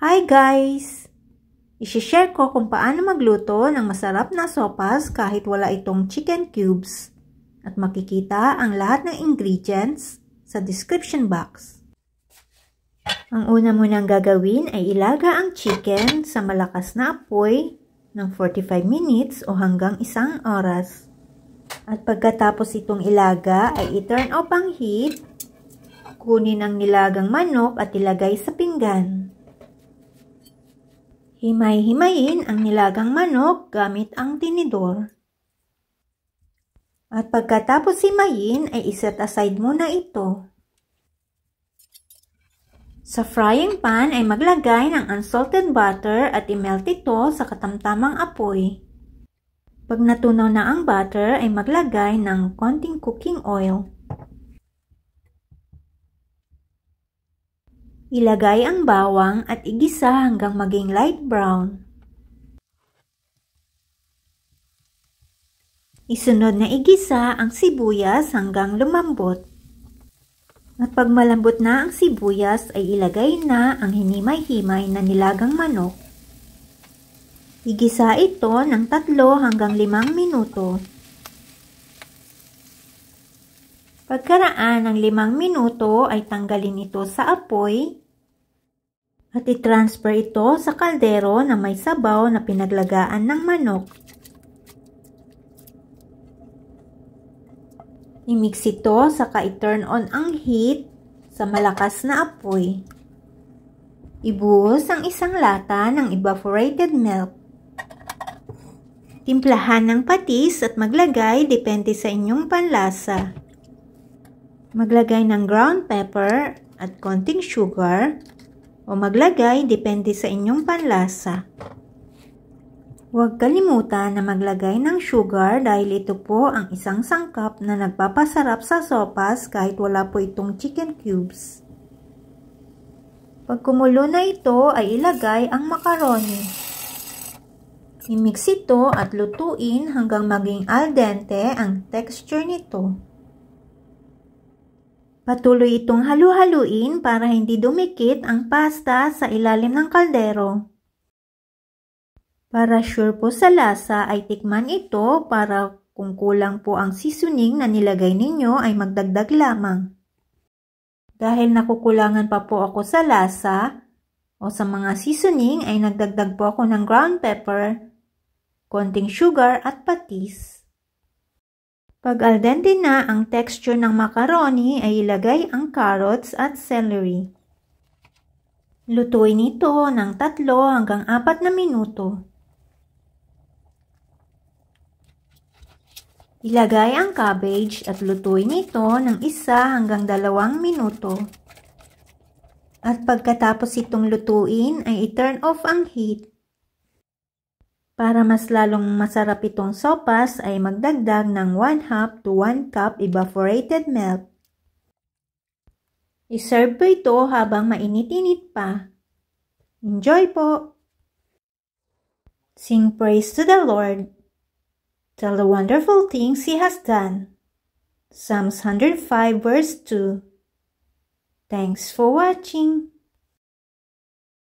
Hi guys! Isishare ko kung paano magluto ng masarap na sopas kahit wala itong chicken cubes. At makikita ang lahat ng ingredients sa description box. Ang una munang gagawin ay ilaga ang chicken sa malakas na apoy ng 45 minutes o hanggang 1 oras. At pagkatapos itong ilaga ay i-turn off ang heat, kunin ang nilagang manok at ilagay sa pinggan. Himay-himayin ang nilagang manok gamit ang tinidor. At pagkatapos himayin ay iset aside muna ito. Sa frying pan ay maglagay ng unsalted butter at i-melt ito sa katamtamang apoy. Pag natunaw na ang butter ay maglagay ng konting cooking oil. Ilagay ang bawang at igisa hanggang maging light brown. Isunod na igisa ang sibuyas hanggang lumambot. At pag malambot na ang sibuyas ay ilagay na ang hinimay-himay na nilagang manok. Igisa ito ng 3 hanggang 5 minuto. Pagkaraan ng 5 minuto ay tanggalin ito sa apoy at i-transfer ito sa kaldero na may sabaw na pinaglagaan ng manok. I-mix ito saka i-turn on ang heat sa malakas na apoy. Ibuhos ang 1 lata ng evaporated milk. Timplahan ng patis at maglagay depende sa inyong panlasa. Maglagay ng ground pepper at konting sugar o maglagay depende sa inyong panlasa. Huwag kalimutan na maglagay ng sugar dahil ito po ang isang sangkap na nagpapasarap sa sopas kahit wala po itong chicken cubes. Pag kumulo na ito ay ilagay ang macaroni. I-mix ito at lutuin hanggang maging al dente ang texture nito. Patuloy itong halu-haluin para hindi dumikit ang pasta sa ilalim ng kaldero. Para sure po sa lasa ay tikman ito para kung kulang po ang seasoning na nilagay ninyo ay magdagdag lamang. Dahil nakukulangan pa po ako sa lasa o sa mga seasoning ay nagdagdag po ako ng ground pepper, konting sugar at patis. Pag al dente na ang texture ng macaroni ay ilagay ang carrots at celery. Lutuin ito ng 3 hanggang 4 na minuto. Ilagay ang cabbage at lutuin ito ng 1 hanggang 2 minuto. At pagkatapos itong lutuin ay i-turn off ang heat. Para mas lalong masarap itong sopas ay magdagdag ng 1/2 to 1 cup evaporated milk. I-serve po ito habang mainit-init pa. Enjoy po! Sing praise to the Lord. Tell the wonderful things He has done. Psalms 105 verse 2. Thanks for watching.